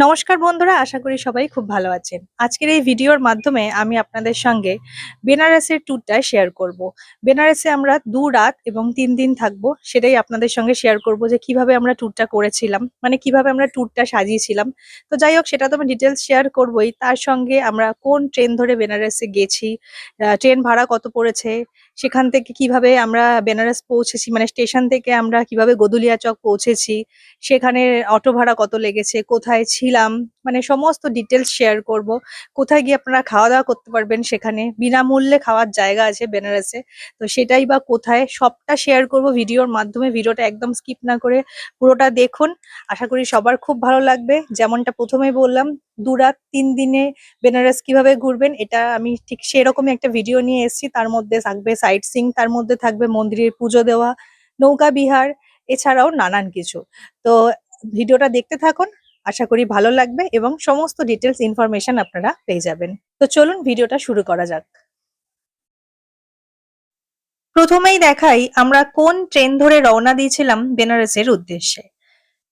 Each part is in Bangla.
নমস্কার বন্ধুরা, আশা করি সবাই খুব ভালো আছেন। আজকের এই ভিডিওর মাধ্যমে আমি আপনাদের সঙ্গে বেনারসের ট্যুরটা শেয়ার করব। বেনারসে আমরা 2 রাত এবং 3 দিন থাকবো। সেটাই আপনাদের সঙ্গে শেয়ার করব যে কিভাবে আমরা ট্যুরটা করেছিলাম, মানে কিভাবে আমরা ট্যুরটা সাজিয়েছিলাম। তো যাই হোক, সেটা তো আমি ডিটেলস শেয়ার করবই। তার সঙ্গে আমরা কোন ট্রেন ধরে বেনারসে গেছি, ট্রেন ভাড়া কত পড়েছে, সেখান থেকে কিভাবে আমরা বেনারস পৌঁছেছি, মানে স্টেশন থেকে আমরা কিভাবে গদুলিয়া চক পৌঁছেছি, সেখানে অটো ভাড়া কত লেগেছে, কোথায় ছিলাম, মানে সমস্ত ডিটেলস শেয়ার করব। কোথায় গিয়ে আপনারা খাওয়া-দাওয়া করতে পারবেন, সেখানে বিনামূল্যে খাওয়ার জায়গা আছে বেনারসে। তো সেটাই বা কোথায়, সবটা শেয়ার করব ভিডিওর মাধ্যমে। ভিডিওটা একদম স্কিপ না করে পুরোটা দেখুন। আশা করি সবার খুব ভালো লাগবে। যেমনটা প্রথমেই বললাম, 2 রাত 3 দিনে বেনারস কিভাবে ঘুরবেন, এটা আমি ঠিক সেরকমই একটা ভিডিও নিয়ে এসেছি। তার মধ্যে থাকবে সাইট সিইং, তার মধ্যে থাকবে মন্দিরে পুজো দেওয়া, নৌকা বিহার, এছাড়াও নানান কিছু। তো ভিডিওটা দেখতে থাকুন, আশা করি ভালো লাগবে এবং সমস্ত ডিটেলস ইনফরমেশন আপনারা পেয়ে যাবেন। তো চলুন ভিডিওটা শুরু করা যাক। প্রথমেই দেখাই আমরা কোন ট্রেন ধরে রওনা দিয়েছিলাম বেনারসের উদ্দেশ্যে।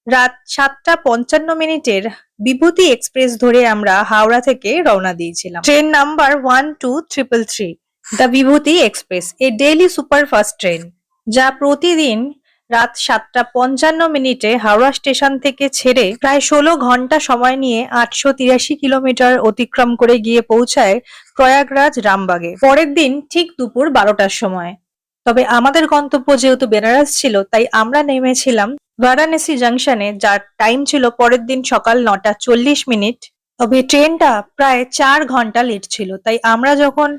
রাত 7:55 বিভূতি এক্সপ্রেস ধরে আমরা হাওড়া থেকে রওনা দিয়েছিলাম। Train number 12333, the Bibhuti express, A daily superfast train, যা প্রতিদিন রাত 7:55 হাওড়া স্টেশন থেকে ছেড়ে প্রায় 16 ঘন্টা সময় নিয়ে 883 কিলোমিটার অতিক্রম করে গিয়ে পৌঁছায় প্রয়াগরাজ রামবাগে পরের দিন ঠিক দুপুর 12টার সময়। তবে আমাদের গন্তব্য যেহেতু বেনারস ছিল, তাই আমরা নেমেছিলাম বারাণসী জাংশনে, যার টাইম ছিল পরের দিন সকাল 9:40। তবে ট্রেনটা প্রায় 4 ঘন্টা লেট ছিল, তাই আমরা যখন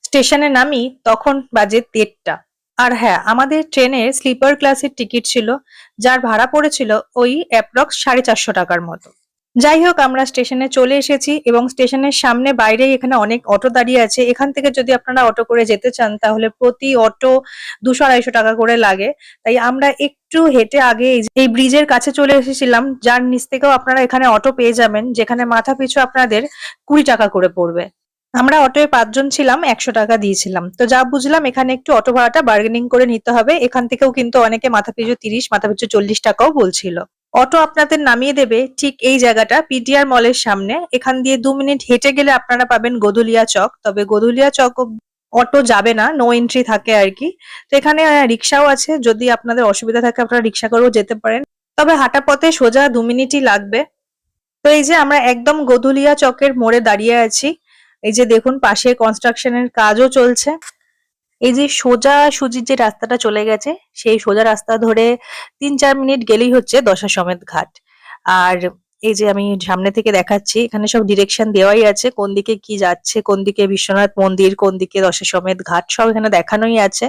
স্টেশনে নামি তখন বাজে 1:30। আর হ্যাঁ, আমাদের ট্রেনের স্লিপার ক্লাসের টিকিট ছিল, যার ভাড়া পড়েছিল ওই অ্যাপ্রক্স 450 টাকার মতো। যাই হোক, আমরা স্টেশনে চলে এসেছি এবং স্টেশনের সামনে বাইরেই এখানে অনেক অটো দাঁড়িয়ে আছে। এখান থেকে যদি আপনারা অটো করে যেতে চান তাহলে প্রতি অটো 200-250 টাকা করে লাগে। তাই আমরা একটু হেঁটে আগে এই ব্রিজের কাছে চলে এসেছিলাম, যার নিচ থেকেও আপনারা এখানে অটো পেয়ে যাবেন, যেখানে মাথা পিছু আপনাদের 20 টাকা করে পড়বে। আমরা অটোয় 5 জন ছিলাম, 100 টাকা দিয়েছিলাম। তো যা বুঝলাম, এখানে একটু অটো ভাড়াটা বার্গেনিং করে নিতে হবে। এখান থেকেও কিন্তু অনেকে মাথা পিছু 30, মাথা পিছু 40 টাকাও বলছিল। অটো আপনাদের নামিয়ে দেবে ঠিক এই জায়গাটা, পিটিআর মলের সামনে। এখান দিয়ে 2 মিনিট হেঁটে গেলে আপনারা পাবেন গদুলিয়া চক। তবে গদুলিয়া চক অটো যাবে না, নো এন্ট্রি থাকে আর কি। তো এখানে রিক্সাও আছে, যদি আপনাদের অসুবিধা থাকে আপনারা রিক্সা করেও যেতে পারেন। তবে হাঁটা পথে সোজা 2 মিনিটই লাগবে। তো এই যে আমরা একদম গদুলিয়া চকের মোড়ে দাঁড়িয়ে আছি। এই যে দেখুন, পাশে কনস্ট্রাকশনের কাজও চলছে। এই যে সোজাসুজি যে রাস্তাটা চলে গেছে, সেই সোজা রাস্তা ধরে 3-4 মিনিট গেলেই হচ্ছে দশাসমেত ঘাট। আর এই যে আমি সামনে থেকে দেখাচ্ছি, এখানে সব ডিরেকশন দেওয়াই আছে, কোন দিকে কি যাচ্ছে, কোন দিকে বিশ্বনাথ মন্দির, কোন দিকে দশাসমেত ঘাট, সব এখানে দেখানোই আছে।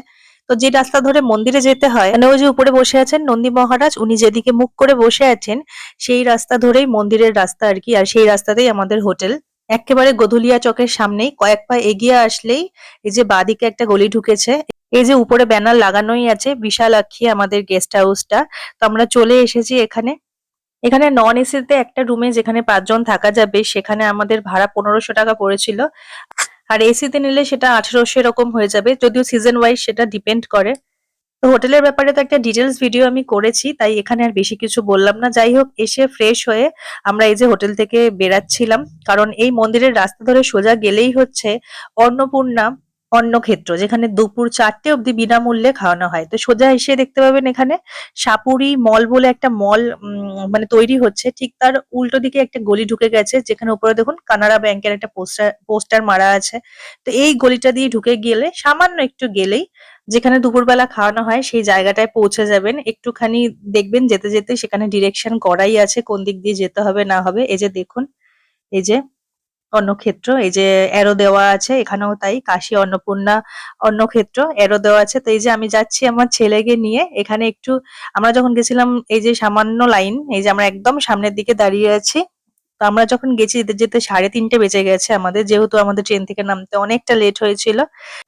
তো যে রাস্তা ধরে মন্দিরে যেতে হয়, মানে ওই যে উপরে বসে আছেন নন্দী মহারাজ, উনি যেদিকে মুখ করে বসে আছেন সেই রাস্তা ধরেই মন্দিরের রাস্তা আর কি। আর সেই রাস্তাতেই আমাদের হোটেল। একেবারে গধুলিয়া চকের সামনেই, কয়েক পা এগিয়ে আসলেই এই যে বাঁদিকে একটা গলি ঢুকেছে। এই যে উপরে ব্যানার লাগানোই আছে বিশালাক্ষী আমাদের গেস্ট হাউসটা। তো আমরা চলে এসেছি এখানে। এখানে নন এসিতে একটা রুমে যেখানে 5 জন থাকা যাবে, সেখানে আমাদের ভাড়া 1500 টাকা পড়েছিল। আর এসিতে নিলে সেটা 1800 এরকম হয়ে যাবে, যদিও সিজন ওয়াইজ সেটা ডিপেন্ড করে। তো হোটেলের ব্যাপারে তো একটা ডিটেলস ভিডিও আমি করেছি, তাই এখানে আর বেশি কিছু বললাম না। যাই হোক, এসে ফ্রেশ হয়ে আমরা এই যে হোটেল থেকে বেরাচ্ছিলাম, কারণ এই মন্দিরের রাস্তা ধরে সোজা গেলেই হচ্ছে অন্নপূর্ণা অন্নক্ষেত্র, যেখানে দুপুর 4টে অব্দি বিনামূল্যে খাওয়ানো হয়। তো সোজা এসে দেখতে পাবেন এখানে সাপুরি মল বলে একটা মল মানে তৈরি হচ্ছে। ঠিক তার উল্টো দিকে একটা গলি ঢুকে গেছে, যেখানে উপরে দেখুন কানাড়া ব্যাংকের একটা পোস্টার মারা আছে। তো এই গলিটা দিয়ে ঢুকে গেলে সামান্য একটু গেলেই যেখানে দুপুরবেলা খাওয়ানো হয় সেই জায়গাটায় পৌঁছে যাবেন। একটুখানি দেখবেন যেতে যেতে সেখানে ডিরেকশন করাই আছে কোন দিক দিয়ে যেতে হবে না হবে। এই যে দেখুন, এই যে অন্নক্ষেত্র, এই যে অ্যারো দেওয়া আছে, এখানেও তাই কাশী অন্নপূর্ণা অন্নক্ষেত্র অ্যারো দেওয়া আছে। তো এই যে আমি যাচ্ছি আমার ছেলেকে নিয়ে। এখানে একটু আমরা যখন গেছিলাম, এই যে সামান্য লাইন, এই যে আমরা একদম সামনের দিকে দাঁড়িয়ে আছি। তো আমরা যখন গেছি যেতে যেতে 3:30 বেজে গেছে আমাদের, যেহেতু আমাদের ট্রেন থেকে নামতে অনেকটা লেট হয়েছিল।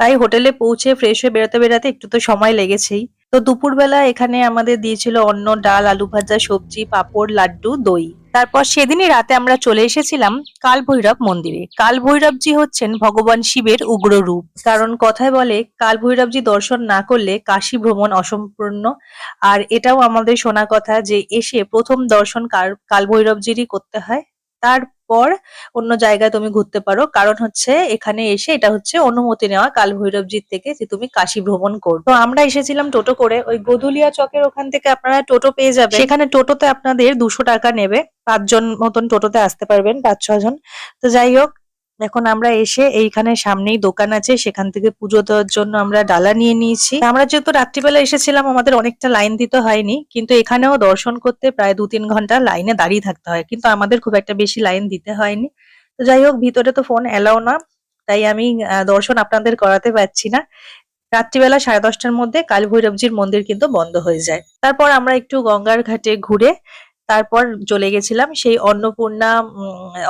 তাই হোটেলে পৌঁছে ফ্রেশ হয়ে বেরোতে বেরোতে একটু তো সময় লেগেছেই। তো দুপুরবেলা এখানে আমাদের দিয়েছিল অন্ন, ডাল, আলু ভাজা, সবজি, পাঁপড়, লাড্ডু, দই। তারপর সেদিনই রাতে আমরা চলে এসেছিলাম কাল ভৈরব মন্দিরে। কাল ভৈরবজি হচ্ছেন ভগবান শিবের উগ্র রূপ। কারণ কথায় বলে কাল ভৈরবজি দর্শন না করলে কাশী ভ্রমণ অসম্পূর্ণ। আর এটাও আমাদের শোনা কথা যে এসে প্রথম দর্শন কাল ভৈরবজিরই করতে হয়। তারপর অন্য জায়গায় তুমি ঘুরতে পারো। কারণ হচ্ছে এখানে এসে এটা হচ্ছে অনুমতি নেওয়া কাল ভৈরবজির থেকে যে তুমি কাশী ভ্রমণ করো। তো আমরা এসেছিলাম টোটো করে, ওই গোধুলিয়া চকের ওখান থেকে আপনারা টোটো পেয়ে যাবেন। সেখানে টোটোতে আপনাদের 200 টাকা নেবে, 5 জন মতন টোটোতে আসতে পারবেন, 5-6 জন। তো যাই হোক, এখন আমরা এসে এইখানে সামনেই দোকান আছে, সেখান থেকে পুজো দেওয়ার জন্য আমরা ডালা নিয়ে নিয়েছি। আমরা যেহেতু রাত্রিবেলা এসেছিলাম আমাদের অনেকটা লাইন দিতে হয়নি, কিন্তু এখানেও দর্শন করতে প্রায় 2-3 ঘন্টা লাইনে দাঁড়িয়ে থাকতে হয়, কিন্তু আমাদের খুব একটা বেশি লাইন দিতে হয়নি। তো যাই হোক, ভিতরে তো ফোন এলাও না, তাই আমি দর্শন আপনাদের করাতে পারছি না। রাত্রিবেলা 10:30টার মধ্যে কাল ভৈরবজির মন্দির কিন্তু বন্ধ হয়ে যায়। তারপর আমরা একটু গঙ্গার ঘাটে ঘুরে তারপর চলে গেছিলাম সেই অন্নপূর্ণা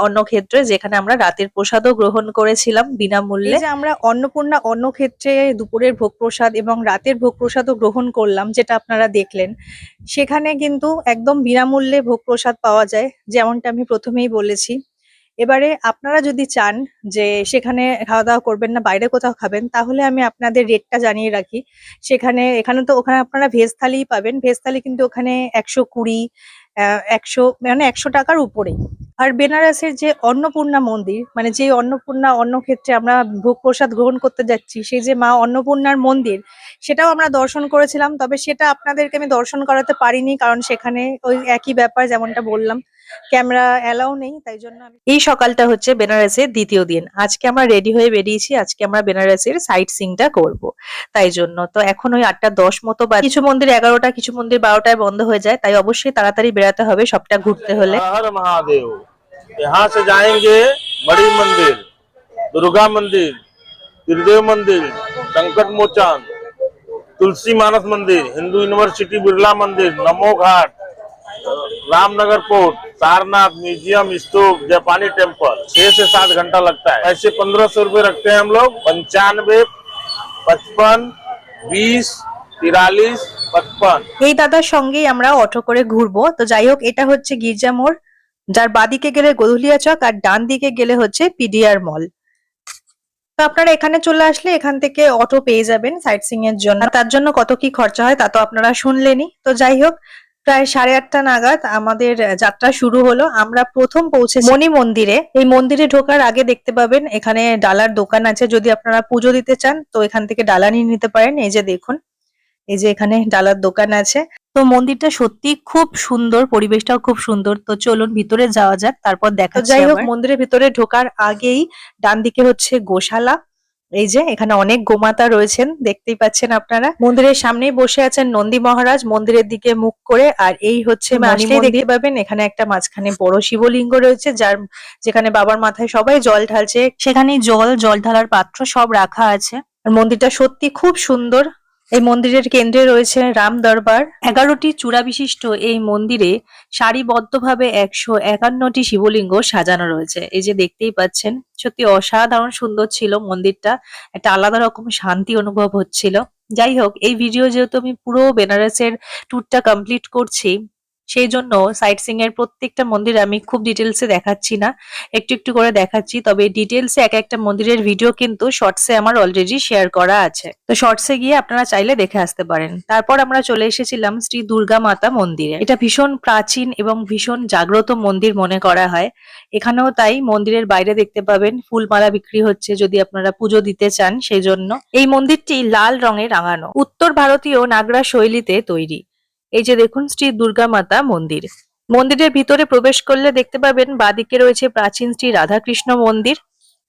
অন্নক্ষেত্রে, যেখানে আমরা রাতের প্রসাদও গ্রহণ করেছিলাম বিনামূল্যে। এই যে আমরা অন্নপূর্ণা অন্নক্ষেত্রে দুপুরের ভোগ প্রসাদ এবং রাতের ভোগ প্রসাদও গ্রহণ করলাম, যেটা আপনারা দেখলেন, সেখানে কিন্তু একদম বিনামূল্যে ভোগ প্রসাদ পাওয়া যায়, যেমনটা আমি প্রথমেই বলেছি। এবারে আপনারা যদি চান যে সেখানে খাওয়া দাওয়া করবেন না, বাইরে কোথাও খাবেন, তাহলে আমি আপনাদের রেটটা জানিয়ে রাখি। ওখানে আপনারা ভেজ থালিই পাবেন। ভেজ থালি কিন্তু ওখানে 120, 100 মানে 100 টাকার উপরেই। আর বেনারসের যে অন্নপূর্ণা মন্দির, মানে যে অন্নপূর্ণা অন্নক্ষেত্রে আমরা ভোগ প্রসাদ গ্রহণ করতে যাচ্ছি, সেই যে মা অন্নপূর্ণার মন্দির, সেটাও আমরা দর্শন করেছিলাম। তবে সেটা আপনাদেরকে আমি দর্শন করাতে পারিনি, কারণ সেখানে ওই একই ব্যাপার যেমনটা বললাম, ক্যামেরা অ্যালাউ নেই, তাই জন্য এই সকালটা হচ্ছে বেনারসের দ্বিতীয় দিন। আজকে আমরা রেডি হয়ে বেরিয়েছি, আজকে আমরা বেনারসের সাইট সিইংটা করব, তাই জন্য। তো এখন ওই 8:10 মতো বাজে। কিছু মন্দির 11টা, কিছু মন্দির 12টায় বন্ধ হয়ে যায়, তাই অবশ্যই তাড়াতাড়ি বেরাতে হবে সবটা ঘুরতে হলে। हर महादेव। यहाँ से जाएंगे बड़ी मंदिर, दुर्गा मंदिर, त्रिदेव मंदिर, संकट मोचन, तुलसी मानस मंदिर, हिंदू यूनिवर्सिटी बिरला मंदिर, नमो घाट, रामनगर पोर्ट, सारनाथ म्यूजियम, स्तूप, जापानी टेम्पल। 6 से 7 घंटा लगता है। ऐसे 1500 रुपए रखते हैं हम लोग। 95, 55, 20, 43, 55। এই দাদার সঙ্গেই আমরা অটো করে ঘুরবো। তো যাই হোক, এটা হচ্ছে গির্জা মোড়, যার বাদিকে গেলে গোধুলিয়া চক আর ডান দিকে গেলে হচ্ছে পিডিআর মল। তো আপনারা এখানে চলে আসলে এখান থেকে অটো পেয়ে যাবেন সাইট সিইং এর জন্য। আর তার জন্য কত কি খরচা হয় তা তো আপনারা শুনলেনই। তো যাই হোক, প্রায় 8:30 নাগাদ আমাদের যাত্রা শুরু হলো। আমরা প্রথম পৌঁছেছি মণি মন্দিরে। এই মন্দিরে ঢোকার আগে দেখতে পাবেন এখানে ডালার দোকান আছে। যদি আপনারা পুজো দিতে চান তো এখান থেকে ডালা নিয়ে নিতে পারেন। এই যে দেখুন, এই যে এখানে ডালার দোকান আছে। তো মন্দিরটা সত্যি খুব সুন্দর, পরিবেশটাও খুব সুন্দর। তো চলুন ভিতরে যাওয়া যাক, তারপর দেখা যাই হোক, মন্দিরের ভিতরে ঢোকার আগেই ডান দিকে হচ্ছে গোশালা। এই যে এখানে অনেক গোমাতা রয়েছেন, দেখতেই পাচ্ছেন আপনারা। মন্দিরের সামনেই বসে আছেন নন্দী মহারাজ মন্দিরের দিকে মুখ করে। আর এই হচ্ছে আসলেই দেখতে পাবেন এখানে একটা মাঝখানে বড় শিবলিঙ্গ রয়েছে, যেখানে বাবার মাথায় সবাই জল ঢালছে। সেখানেই জল ঢালার পাত্র সব রাখা আছে। আর মন্দিরটা সত্যি খুব সুন্দর। এই মন্দিরের কেন্দ্রে রয়েছে রাম দরবার। 11টি চূড়া বিশিষ্ট এই মন্দিরে সারিবদ্ধভাবে 151টি শিবলিঙ্গ সাজানো রয়েছে। এই যে দেখতেই পাচ্ছেন, সত্যি অসাধারণ সুন্দর ছিল মন্দিরটা। একটা আলাদা রকম শান্তি অনুভব হচ্ছিল। যাই হোক, এই ভিডিও যেহেতু আমি পুরো বেনারসের ট্যুরটা কমপ্লিট করছি, সেই জন্য সাইট সিইং এর প্রত্যেকটা মন্দির আমি খুব ডিটেলসে দেখাচ্ছি না, একটু একটু করে দেখাচ্ছি। তবে ডিটেলসে এক একটা মন্দিরের ভিডিও কিন্তু শর্টসে আমার অলরেডি শেয়ার করা আছে, তো শর্টসে গিয়ে আপনারা চাইলে দেখে আসতে পারেন। তারপর আমরা চলে এসেছিলাম শ্রী দুর্গা মাতা মন্দিরে। এটা ভীষণ প্রাচীন এবং ভীষণ জাগ্রত মন্দির মনে করা হয়। এখানেও তাই মন্দিরের বাইরে দেখতে পাবেন ফুলমালা বিক্রি হচ্ছে, যদি আপনারা পুজো দিতে চান সেই জন্য। এই মন্দিরটি লাল রঙে রাঙানো, উত্তর ভারতীয় নাগরা শৈলীতে তৈরি। এই যে দেখুন শ্রী দুর্গা মাতা মন্দির। মন্দিরের ভিতরে প্রবেশ করলে দেখতে পাবেন বাঁদিকে রয়েছে প্রাচীন শ্রী রাধাকৃষ্ণ মন্দির,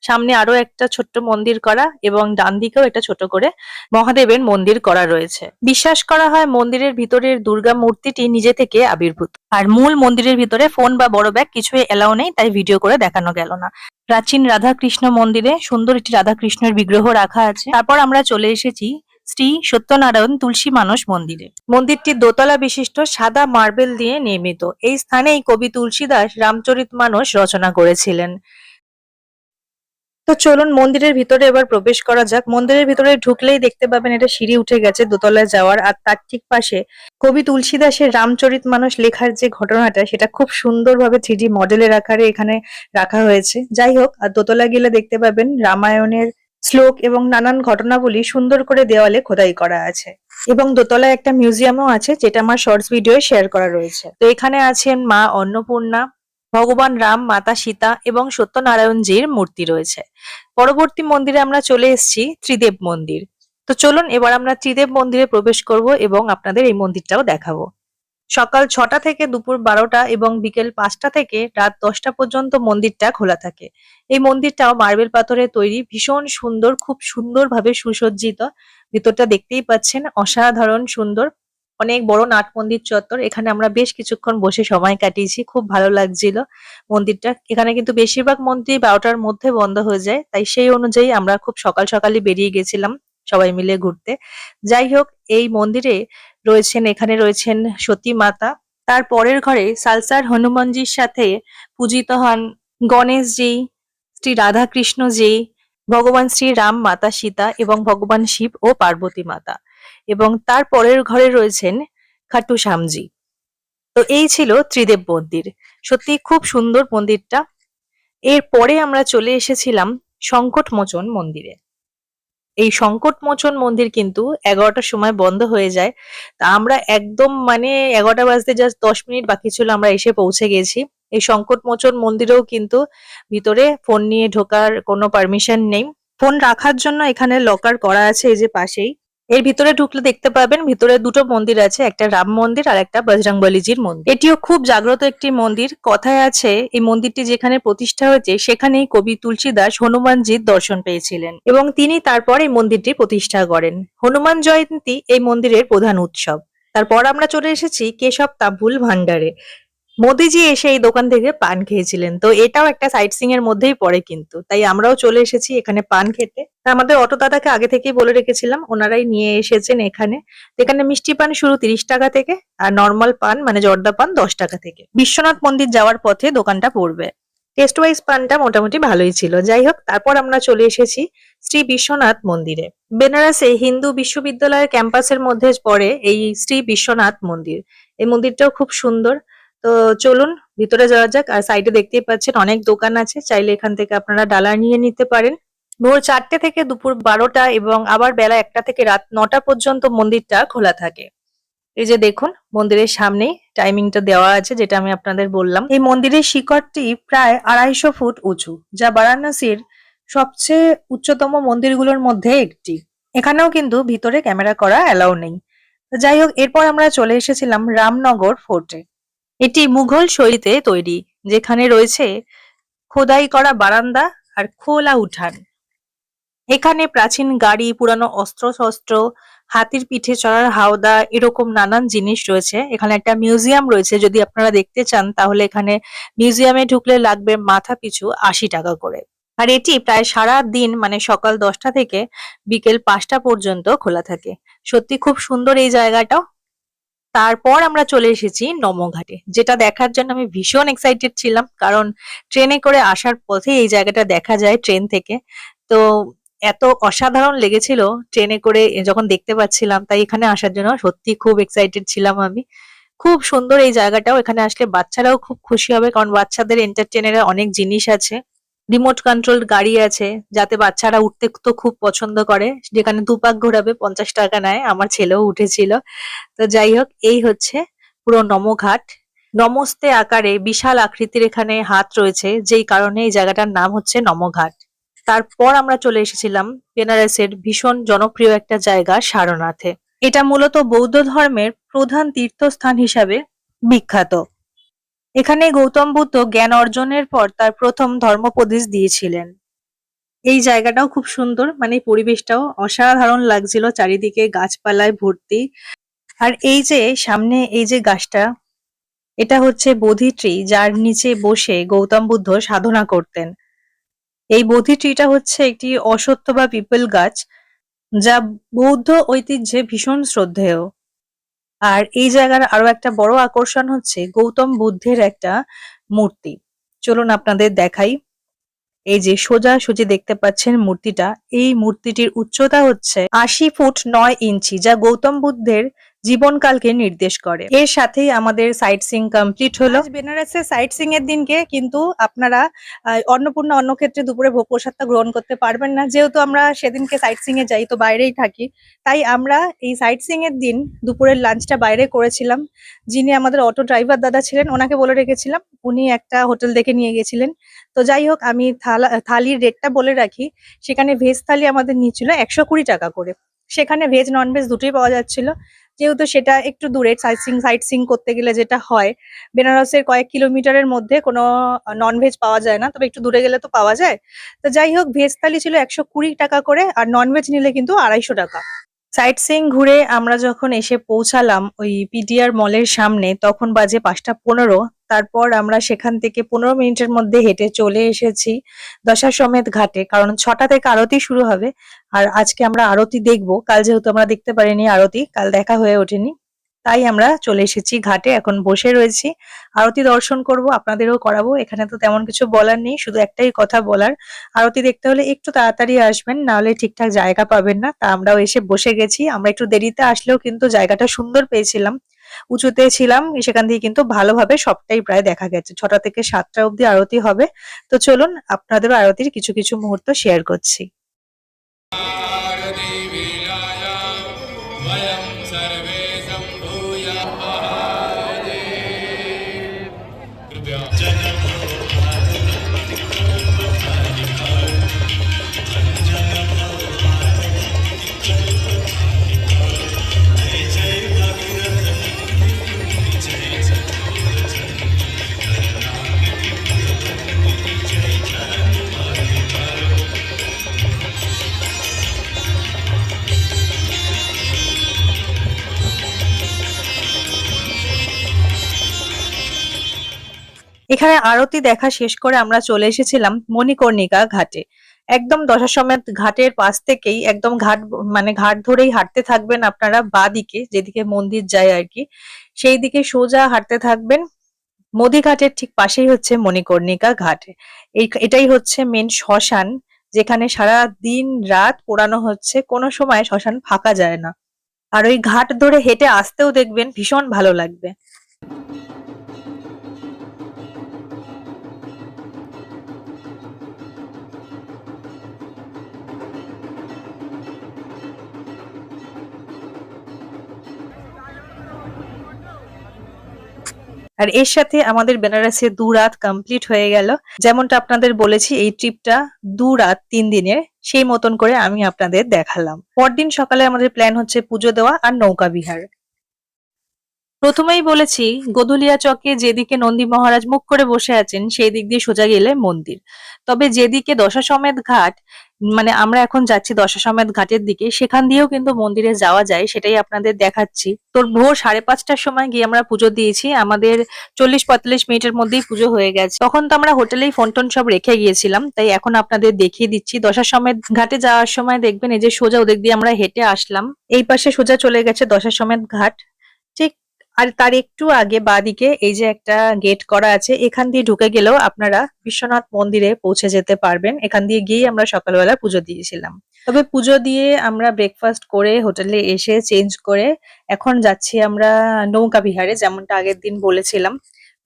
সামনে আরো একটা ছোট্ট মন্দির করা, এবং ডান দিকেও একটা ছোট করে মহাদেবের মন্দির করা রয়েছে। বিশ্বাস করা হয় মন্দিরের ভিতরের দুর্গা মূর্তিটি নিজে থেকে আবির্ভূত। আর মূল মন্দিরের ভিতরে ফোন বা বড় ব্যাগ কিছুই এলাও নেই, তাই ভিডিও করে দেখানো গেল না। প্রাচীন রাধাকৃষ্ণ মন্দিরে সুন্দর একটি রাধাকৃষ্ণের বিগ্রহ রাখা আছে। তারপর আমরা চলে এসেছি শ্রী সত্যনারায়ণ তুলসী মানস মন্দিরে। মন্দিরটি দোতলা বিশিষ্ট, সাদা মার্বেল দিয়ে নির্মিত। এই স্থানেই কবি তুলসীদাস রামচরিতমানস রচনা করেছিলেন। তো চলুন মন্দিরের ভিতরে এবার প্রবেশ করা যাক। মন্দিরের ভিতরে ঢুকলেই দেখতে পাবেন এটা সিঁড়ি উঠে গেছে দোতলায় যাওয়ার, আর তার ঠিক পাশে কবি তুলসীদাসের রামচরিতমানস লেখার যে ঘটনাটা, সেটা খুব সুন্দরভাবে 3D মডেলের আকারে এখানে রাখা হয়েছে। যাই হোক, আর দোতলা গেলে দেখতে পাবেন রামায়ণের শ্লোক এবং নানান ঘটনাবলী সুন্দর করে দেওয়ালে খোদাই করা আছে। এবং দোতলায় একটা মিউজিয়ামও আছে, যেটা আমার শর্টস ভিডিও শেয়ার করা রয়েছে। তো এখানে আছেন মা অন্নপূর্ণা, ভগবান রাম, মাতা সীতা এবং সত্যনারায়ণজির মূর্তি রয়েছে। পরবর্তী মন্দিরে আমরা চলে এসেছি ত্রিদেব মন্দির। তো চলুন এবার আমরা ত্রিদেব মন্দিরে প্রবেশ করব এবং আপনাদের এই মন্দিরটাও দেখাবো। সকাল 6টা থেকে দুপুর 12টা এবং বিকেল 5টা থেকে রাত 10টা পর্যন্ত মন্দিরটা খোলা থাকে। এই মন্দিরটাও মার্বেল পাথরের তৈরি, ভীষণ সুন্দর, খুব সুন্দরভাবে সুসজ্জিত। ভিতরটা দেখতেই পাচ্ছেন, অসাধারণ সুন্দর। অনেক বড় নাট মন্দির চত্বর। এখানে আমরা বেশ কিছুক্ষণ বসে সময় কাটিয়েছি, খুব ভালো লাগছিল মন্দিরটা। এখানে কিন্তু বেশিরভাগ মন্দির 12টার মধ্যে বন্ধ হয়ে যায়, তাই সেই অনুযায়ী আমরা খুব সকাল সকালই বেরিয়ে গেছিলাম সবাই মিলে ঘুরতে। যাই হোক, এই মন্দিরে এখানে রয়েছেন সতী মাতা। তার পরের ঘরে সালসার হনুমানজির সাথে পূজিত হন গণেশজি, শ্রী রাধা কৃষ্ণজি, ভগবান শ্রী রাম, মাতা সীতা এবং ভগবান শিব ও পার্বতী মাতা। এবং তার পরের ঘরে রয়েছেন খাটু শ্যামজি। তো এই ছিল ত্রিদেব মন্দির। সত্যি খুব সুন্দর মন্দিরটা। এরপরে আমরা চলে এসেছিলাম সংকটমোচন মন্দিরে। এই সংকটমোচন মন্দির কিন্তু 11টার সময় বন্ধ হয়ে যায়। তা আমরা একদম মানে 11টা বাজতে জাস্ট 10 মিনিট বাকি ছিল, আমরা এসে পৌঁছে গেছি। এই সংকটমোচন মন্দিরেও কিন্তু ভিতরে ফোন নিয়ে ঢোকার কোনো পারমিশন নেই। ফোন রাখার জন্য এখানে লকার করা আছে এই যে পাশেই। এর ভিতরে ঢুকলে দেখতে পাবেন ভিতরে দুটো মন্দির আছে, একটা রাম মন্দির আর একটা বজরংবলীজির মন্দির। এটিও খুব জাগ্রত একটি মন্দির। কথায় আছে এই মন্দিরটি যেখানে প্রতিষ্ঠা হয়েছে সেখানেই কবি তুলসীদাস হনুমানজির দর্শন পেয়েছিলেন এবং তিনি তারপর এই মন্দিরটি প্রতিষ্ঠা করেন। হনুমান জয়ন্তী এই মন্দিরের প্রধান উৎসব। তারপর আমরা চলে এসেছি কেশব তাম্বুল ভান্ডারে। মোদিজি এসে এই দোকান থেকে পান খেয়েছিলেন, তো এটাও একটা সাইট সিং এর মধ্যেই পড়ে কিন্তু, তাই আমরাও চলে এসেছি এখানে পান খেতে। তা আমাদের অটো দাদাকে আগে থেকেই বলে রেখেছিলাম, ওনারাই নিয়ে এসেছেন এখানে। এখানে মিষ্টি পান শুরু 30 টাকা থেকে আর নর্মাল পান মানে জর্দা পান 10 টাকা থেকে। বিশ্বনাথ মন্দির যাওয়ার পথে দোকানটা পড়বে। টেস্ট ওয়াইজ পানটা মোটামুটি ভালোই ছিল। যাই হোক, তারপর আমরা চলে এসেছি শ্রী বিশ্বনাথ মন্দিরে। বেনারসে হিন্দু বিশ্ববিদ্যালয়ের ক্যাম্পাসের মধ্যে পড়ে এই শ্রী বিশ্বনাথ মন্দির। এই মন্দিরটাও খুব সুন্দর। তো চলুন ভিতরে যাওয়া যাক। আর সাইডে দেখতেই পাচ্ছেন অনেক দোকান আছে, চাইলে এখান থেকে আপনারা ডালা নিয়ে নিতে পারেন। ভোর 4টে থেকে দুপুর 12টা এবং আবার বেলা 1টা থেকে রাত 9টা পর্যন্ত মন্দিরটা খোলা থাকে। এই যে দেখুন মন্দিরের সামনেই টাইমিংটা দেওয়া আছে, যেটা আমি আপনাদের বললাম। এই মন্দিরের শিখরটি প্রায় 250 ফুট উঁচু, যা বারাণসীর সবচেয়ে উচ্চতম মন্দিরগুলোর মধ্যে একটি। এখানেও কিন্তু ভিতরে ক্যামেরা করা অ্যালাউ নেই। তো যাই হোক, এরপর আমরা চলে এসেছিলাম রামনগর ফোর্টে। এটি মুঘল শৈলীতে তৈরি, যেখানে রয়েছে খোদাই করা বারান্দা আর খোলা উঠান। এখানে প্রাচীন গাড়ি, পুরানো অস্ত্র-শস্ত্র, হাতির পিঠে চড়ার হাওদা, এরকম নানান জিনিস রয়েছে। এখানে একটা মিউজিয়াম রয়েছে, যদি আপনারা দেখতে চান তাহলে এখানে মিউজিয়ামে ঢুকলে লাগবে মাথা পিছু 80 টাকা করে। আর এটি প্রায় সারা দিন মানে সকাল 10টা থেকে বিকেল 5টা পর্যন্ত খোলা থাকে। সত্যি খুব সুন্দর এই জায়গাটাও। তারপর আমরা চলে এসেছি নমঘাটে, যেটা দেখার জন্য আমি ভীষণ এক্সাইটেড ছিলাম, কারণ ট্রেনে করে আসার পথে এই জায়গাটা দেখা যায় ট্রেন থেকে। তো এত অসাধারণ লেগেছিল ট্রেনে করে যখন দেখতে পাচ্ছিলাম, তাই এখানে আসার জন্য সত্যি খুব এক্সাইটেড ছিলাম আমি। খুব সুন্দর এই জায়গাটাও। এখানে আসলে বাচ্চারাও খুব খুশি হবে, কারণ বাচ্চাদের এন্টারটেনের অনেক জিনিস আছে। রিমোট কন্ট্রোল গাড়ি আছে, যাতে বাচ্চারা উঠতে তো খুব পছন্দ করে, যেখানে দুপাক ঘোরাবে 50 টাকা নেয়। আমার ছেলেও উঠেছিল। তো যাই হোক, এই হচ্ছে পুরো নমঘাট। নমস্তে আকারে বিশাল আকৃতির এখানে হাত রয়েছে, যেই কারণে এই জায়গাটার নাম হচ্ছে নমঘাট। তারপর আমরা চলে এসেছিলাম বেনারসের ভীষণ জনপ্রিয় একটা জায়গা সারনাথে। এটা মূলত বৌদ্ধ ধর্মের প্রধান তীর্থস্থান হিসাবে বিখ্যাত। এখানে গৌতম বুদ্ধ জ্ঞান অর্জনের পর তার প্রথম ধর্মোপদেশ দিয়েছিলেন। এই জায়গাটাও খুব সুন্দর, মানে পরিবেশটাও অসাধারণ লাগছিল, চারিদিকে গাছপালায় ভর্তি। আর এই যে সামনে এই যে গাছটা, এটা হচ্ছে বোধি ট্রি, যার নিচে বসে গৌতম বুদ্ধ সাধনা করতেন। এই বোধি ট্রিটা হচ্ছে একটি অশ্বত্থ বা পিপল গাছ, যা বৌদ্ধ ঐতিহ্যে ভীষণ শ্রদ্ধেয়। আর এই জায়গার আরো একটা বড় আকর্ষণ হচ্ছে গৌতম বুদ্ধের একটা মূর্তি। চলুন আপনাদের দেখাই। এই যে সোজাসুজি দেখতে পাচ্ছেন মূর্তিটা, এই মূর্তিটির উচ্চতা হচ্ছে 80 ফুট 9 ইঞ্চি, যা গৌতম বুদ্ধের জীবনকালকে নির্দেশ করে। এর সাথেই আমাদের সাইট সিইং কমপ্লিট হলো। আজ বেনারসের সাইট সিইং এর দিনকে কিন্তু আপনারা অন্নপূর্ণা অন্য ক্ষেত্রে দুপুরে ভোগ প্রসাদটা গ্রহণ করতে পারবেন না, যেহেতু আমরা সেদিনকে সাইট সিইং এ যাই তো বাইরেই থাকি। তাই আমরা এই সাইট সিইং এর দিন দুপুরের লাঞ্চটা বাইরে করেছিলাম। যিনি আমাদের অটো ড্রাইভার দাদা ছিলেন ওনাকে বলে রেখেছিলাম, উনি একটা হোটেল দেখে নিয়ে গেছিলেন। তো যাই হোক, আমি থালির রেটটা বলে রাখি। সেখানে ভেজ থালি আমাদের নিয়েছিল 120 টাকা করে। সেখানে ভেজ নন ভেজ দুটোই পাওয়া যাচ্ছিল। যেহেতু সেটা একটু দূরে, সাইট সিইং করতে গেলে যেটা হয়, বেনারসের কয়েক কিলোমিটারের মধ্যে কোনো নন ভেজ পাওয়া যায় না, তবে একটু দূরে গেলে তো পাওয়া যায়। তো যাই হোক, ভেজ থালি ছিল 120 টাকা করে, আর নন ভেজ নিলে কিন্তু 250 টাকা। সাইট সিইং ঘুরে আমরা যখন এসে পৌঁছালাম ওই পিডিআর মলের সামনে, তখন বাজে 5:15। তারপর আমরা সেখান থেকে 15 মিনিটের মধ্যে হেঁটে চলে এসেছি দশাশ্বমেধ ঘাটে, কারণ 6টা থেকে আরতি শুরু হবে। আর আজকে আমরা আরতি দেখবো, কাল যেহেতু আমরা দেখতে পারিনি আরতি, কাল দেখা হয়ে ওঠেনি, তাই আমরা চলে এসেছি ঘাটে, এখন বসে রয়েছি। আরতি দর্শন করব, আপনাদেরও করাবো। এখানে তো তেমন কিছু বলার নেই, শুধু একটাই কথা বলার, আরতি দেখতে হলে একটু তাড়াতাড়ি আসবেন, না হলে ঠিকঠাক জায়গা পাবেন না। তা আমরাও এসে বসে গেছি। আমরা একটু দেরিতে আসলেও কিন্তু জায়গাটা সুন্দর পেয়েছিলাম, উঁচুতে ছিলাম, সেখান থেকে কিন্তু ভালোভাবে সবটাই প্রায় দেখা গেছে। 6টা থেকে 7টা অবধি আরতি হবে। তো চলুন আপনাদেরও আরতির কিছু কিছু মুহূর্ত শেয়ার করছি। वयं सर्वे सम्भूयाः कृपया এখানে আরতি দেখা শেষ করে আমরা চলে এসেছিলাম মণিকর্ণিকা ঘাটে। একদম দশাশ্বমেধ ঘাটের পাশ থেকেই একদম ঘাট ধরেই হাঁটতে থাকবেন আপনারা, বাঁদিকে যেদিকে মন্দির যায় আর কি, সেই দিকে সোজা হাঁটতে থাকবেন। মোদি ঘাটের ঠিক পাশেই হচ্ছে মণিকর্ণিকা ঘাট। এটাই হচ্ছে মেন শ্মশান, যেখানে সারা দিন রাত পোড়ানো হচ্ছে, কোনো সময় শ্মশান ফাঁকা যায় না। আর ওই ঘাট ধরে হেঁটে আসতেও দেখবেন ভীষণ ভালো লাগবে। আর এর সাথে আমাদের বেনারসে 2 রাত কমপ্লিট হয়ে গেল। যেমনটা আপনাদের বলেছি, এই ট্রিপটা 2 রাত 3 দিনের, সেই মতন করে আমি আপনাদের দেখালাম। পরদিন সকালে আমাদের প্ল্যান হচ্ছে পুজো দেওয়া আর নৌকা বিহার। প্রথমেই বলেছি, গোধুলিয়া চকে যেদিকে নন্দী মহারাজ মুখ করে বসে আছেন সেই দিক দিয়ে সোজা গেলে মন্দির। তবে যেদিকে দশাশ্বমেধ ঘাট, মানে আমরা এখন যাচ্ছি দশাশ্বমেধ ঘাটের দিকে, সেখান দিয়েও কিন্তু মন্দিরে যাওয়া যায়, সেটাই আপনাদের দেখাচ্ছি। তোর ভোর 5:30টার সময় গিয়ে আমরা পুজো দিয়েছি, আমাদের 40-45 মিনিটের মধ্যেই পুজো হয়ে গেছে। তখন তো আমরা হোটেলেই ফোন টোন সব রেখে গিয়েছিলাম, তাই এখন আপনাদের দেখিয়ে দিচ্ছি। দশাশ্বমেধ ঘাটে যাওয়ার সময় দেখবেন এই যে সোজা ওদিক দিয়ে আমরা হেঁটে আসলাম, এই পাশে সোজা চলে গেছে দশাশ্বমেধ ঘাট। ঠিক আর তার একটু আগে বাঁদিকে এই যে একটা গেট করা আছে, এখান দিয়ে ঢুকে গেলেও আপনারা বিশ্বনাথ মন্দিরে পৌঁছে যেতে পারবেন। এখান দিয়ে গিয়ে আমরা সকালবেলা পুজো দিয়েছিলাম। তবে পুজো দিয়ে আমরা ব্রেকফাস্ট করে হোটেলে এসে চেঞ্জ করে এখন যাচ্ছি আমরা নৌকা বিহারে, যেমনটা আগের দিন বলেছিলাম।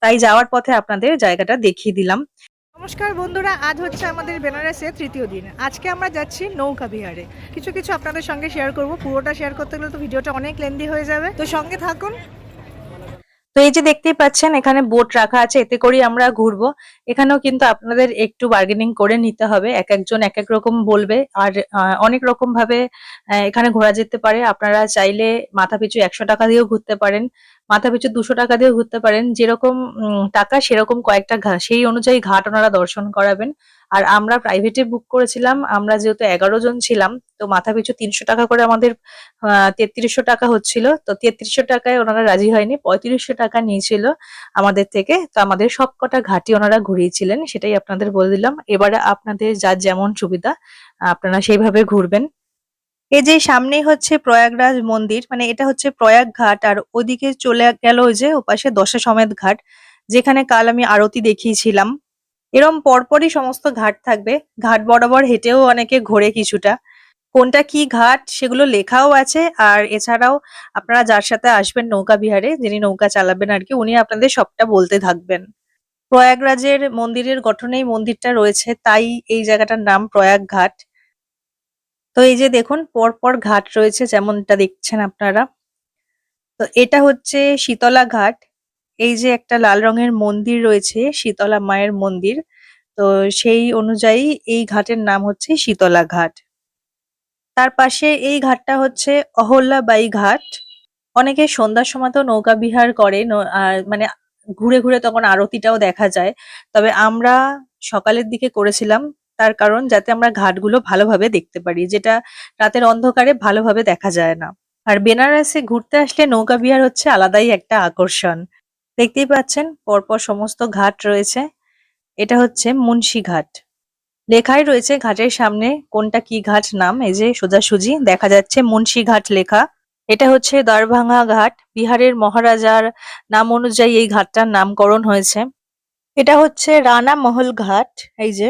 তাই যাওয়ার পথে আপনাদের জায়গাটা দেখিয়ে দিলাম। নমস্কার বন্ধুরা, আজ হচ্ছে আমাদের বেনারসে 3য় দিন। আজকে আমরা যাচ্ছি নৌকা বিহারে। কিছু কিছু আপনাদের সঙ্গে শেয়ার করব, পুরোটা শেয়ার করতে গেলে তো ভিডিওটা অনেক লেন্দি হয়ে যাবে, তো সঙ্গে থাকুন। তো এই যে দেখতেই পাচ্ছেন এখানে বোট রাখা আছে, এতে করেই আমরা ঘুরবো। এখানেও কিন্তু আপনাদের একটু বার্গেনিং করে নিতে হবে, এক একজন এক এক রকম বলবে। আর অনেক রকম ভাবে এখানে ঘোরা যেতে পারে। আপনারা চাইলে মাথাপিছু 100 টাকা দিয়েও ঘুরতে পারেন, মাথাপিছু 200 টাকা দিয়েও ঘুরতে পারেন। যেরকম টাকা সেরকম কয়েকটা ঘাট, সেই অনুযায়ী ঘাট ওনারা দর্শন করাবেন। আর আমরা প্রাইভেটে বুক করেছিলাম, আমরা যেহেতু 11 জন ছিলাম, তো মাথাপিছু 300 টাকা করে আমাদের 3300 টাকা হচ্ছিল। তো 3300 টাকায় ওনারা রাজি হয়নি, 3500 টাকা নিয়েছিল আমাদের থেকে। তো আমাদের সবকটা ঘাটই ওনারা ঘুরিয়েছিলেন, সেটাই আপনাদের বলে দিলাম। এবারে আপনাদের যার যেমন সুবিধা আপনারা সেইভাবে ঘুরবেন। এই যে সামনেই হচ্ছে প্রয়াগরাজ মন্দির, মানে এটা হচ্ছে প্রয়াগ ঘাট, আর ওদিকে চলে গেল ওই যে ওপাশে দশাশ্বমেধ ঘাট, যেখানে কাল আমি আরতি দেখিয়েছিলাম। এরম পরপরই সমস্ত ঘাট থাকবে, ঘাট বরাবর হেঁটেও অনেকে ঘোরে কিছুটা। কোনটা কি ঘাট সেগুলো লেখাও আছে। আর এছাড়াও আপনারা যার সাথে আসবেন নৌকা বিহারে, যিনি নৌকা চালাবেন আর কি, উনি আপনাদের সবটা বলতে থাকবেন। প্রয়াগরাজের মন্দিরের গঠনেই মন্দিরটা রয়েছে, তাই এই জায়গাটার নাম প্রয়াগ ঘাট। তো এই যে দেখুন পরপর ঘাট রয়েছে যেমনটা দেখছেন আপনারা। তো এটা হচ্ছে শীতলা ঘাট। এই যে একটা লাল রঙের মন্দির রয়েছে, শীতলা মায়ের মন্দির। তো সেই অনুযায়ী এই ঘাটের নাম হচ্ছে শীতলা ঘাট। তার পাশে এই ঘাটটা হচ্ছে অহল্যাবাই ঘাট। অনেকে সন্ধ্যার সময় তো নৌকা বিহার করে আর মানে ঘুরে ঘুরে তখন আরতিটাও দেখা যায়। তবে আমরা সকালের দিকে করেছিলাম, তার কারণ যাতে আমরা ঘাটগুলো ভালোভাবে দেখতে পারি, যেটা রাতের অন্ধকারে ভালোভাবে দেখা যায় না। আর বেনারসে ঘুরতে আসলে নৌকা বিহার হচ্ছে আলাদাই একটা আকর্ষণ। দেখতেই পাচ্ছেন পরপর সমস্ত ঘাট রয়েছে। এটা হচ্ছে মুন্সি ঘাট। লেখাই রয়েছে ঘাটের সামনে কোনটা কি ঘাট নাম, এই যে সোজাসুজি দেখা যাচ্ছে মুন্সি ঘাট লেখা। এটা হচ্ছে দ্বারভাঙা ঘাট, বিহারের মহারাজার নাম অনুযায়ী এই ঘাটটার নামকরণ হয়েছে। এটা হচ্ছে রানা মহল ঘাট, এই যে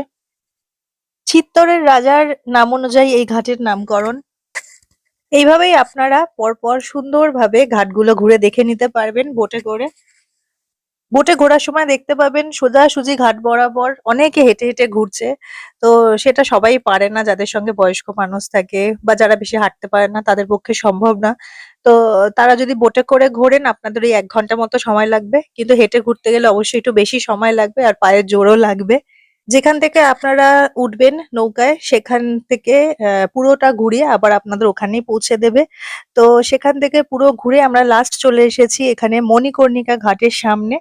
চিত্তরের রাজার নাম অনুযায়ী এই ঘাটের নামকরণ। এইভাবেই আপনারা পরপর সুন্দরভাবে ঘাটগুলো ঘুরে দেখে নিতে পারবেন বোটে করে। বোটে ঘোরার সময় দেখতে পাবেন সোজাসুজি ঘাট বরাবর অনেকে হেঁটে হেঁটে ঘুরছে। তো সেটা সবাই পারে না, যাদের সঙ্গে বয়স্ক মানুষ থাকে বা যারা বেশি হাঁটতে পারে না তাদের পক্ষে সম্ভব না। তো তারা যদি বোটে করে ঘোরেন আপনাদের ওই 1 ঘন্টা মতো সময় লাগবে, কিন্তু হেঁটে ঘুরতে গেলে অবশ্যই একটু বেশি সময় লাগবে আর পায়ের জোরও লাগবে। যেখান থেকে আপনারা উঠবেন নৌকায় সেখান থেকে পুরোটা ঘুরিয়ে আবার আপনাদের ওখানেই পৌঁছে দেবে। তো সেখান থেকে পুরো ঘুরে আমরা লাস্ট চলে এসেছি এখানে মণিকর্ণিকা ঘাটের সামনে,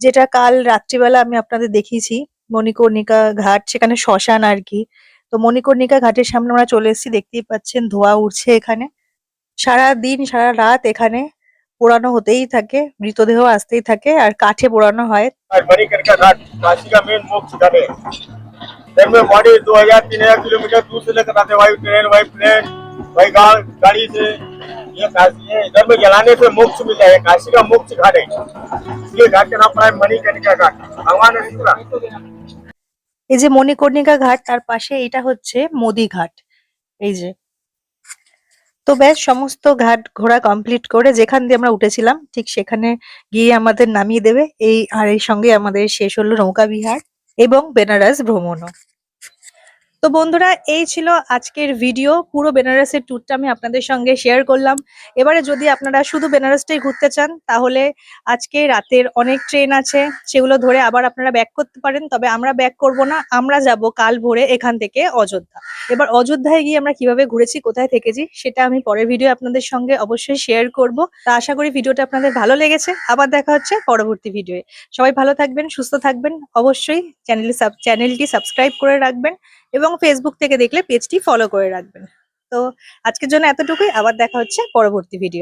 যেটা কাল রাত্রিবেলা আমি আপনাদের দেখিয়েছি। মণিকর্ণিকা ঘাট, সেখানে শ্মশান আর কি। তো মণিকর্ণিকা ঘাটের সামনে আমরা চলে এসেছি, দেখতেই পাচ্ছেন ধোঁয়া উঠছে এখানে। সারাদিন সারা রাত এখানে পোড়ানো হতেই থাকে, মৃতদেহ আসতেই থাকে আর কাঠে পোড়ানো হয়। और मणिकर्णिका घाट काशी का मेन मोक्ष घाट है। इधर में बॉडी 2000-3000 किलोमीटर दूर से लेकर आते हैं, वायु ट्रेन, वायु प्लेन, वायु गाड़ी से। ये काशी है, इधर में जलाने से मोक्ष मिलता है। काशी का मोक्ष घाट है, इसलिए घाट का नाम पड़ा है मणिकर्णिका घाट। भगवान ने निकला এই যে মণিকর্ণিকা ঘাট, তার পাশে এটা হচ্ছে মোদি ঘাট। এই যে, তো ব্যাস সমস্ত ঘাট ঘোরা কমপ্লিট করে যেখান দিয়ে আমরা উঠেছিলাম ঠিক সেখানে গিয়ে আমাদের নামিয়ে দেবে। এই সঙ্গে আমাদের শেষ হলো নৌকা বিহার এবং বেনারস ভ্রমণও। তো বন্ধুরা, এই ছিল আজকের ভিডিও। পুরো বেনারসের ট্যুরটা আমি আপনাদের সঙ্গে শেয়ার করলাম। এবারে যদি আপনারা শুধু বেনারসটাই ঘুরতে চান তাহলে আজকে রাতের অনেক ট্রেন আছে, সেগুলো ধরে আবার আপনারা ব্যাক করতে পারেন। তবে আমরা ব্যাক করব না, আমরা যাব কাল ভোরে এখান থেকে অযোধ্যা। এবার অযোধ্যায় গিয়ে আমরা কিভাবে ঘুরেছি, কোথায় থেকেছি, সেটা আমি পরের ভিডিও আপনাদের সঙ্গে অবশ্যই শেয়ার করব। তা আশা করি ভিডিওটা আপনাদের ভালো লেগেছে। আবার দেখা হচ্ছে পরবর্তী ভিডিওয়ে। সবাই ভালো থাকবেন, সুস্থ থাকবেন। অবশ্যই চ্যানেলটি সাবস্ক্রাইব করে রাখবেন এবং ফেসবুক থেকে দেখলে পেজটি ফলো করে রাখবেন। তো আজকের জন্য এতটুকুই, আবার দেখা হচ্ছে পরবর্তী ভিডিও।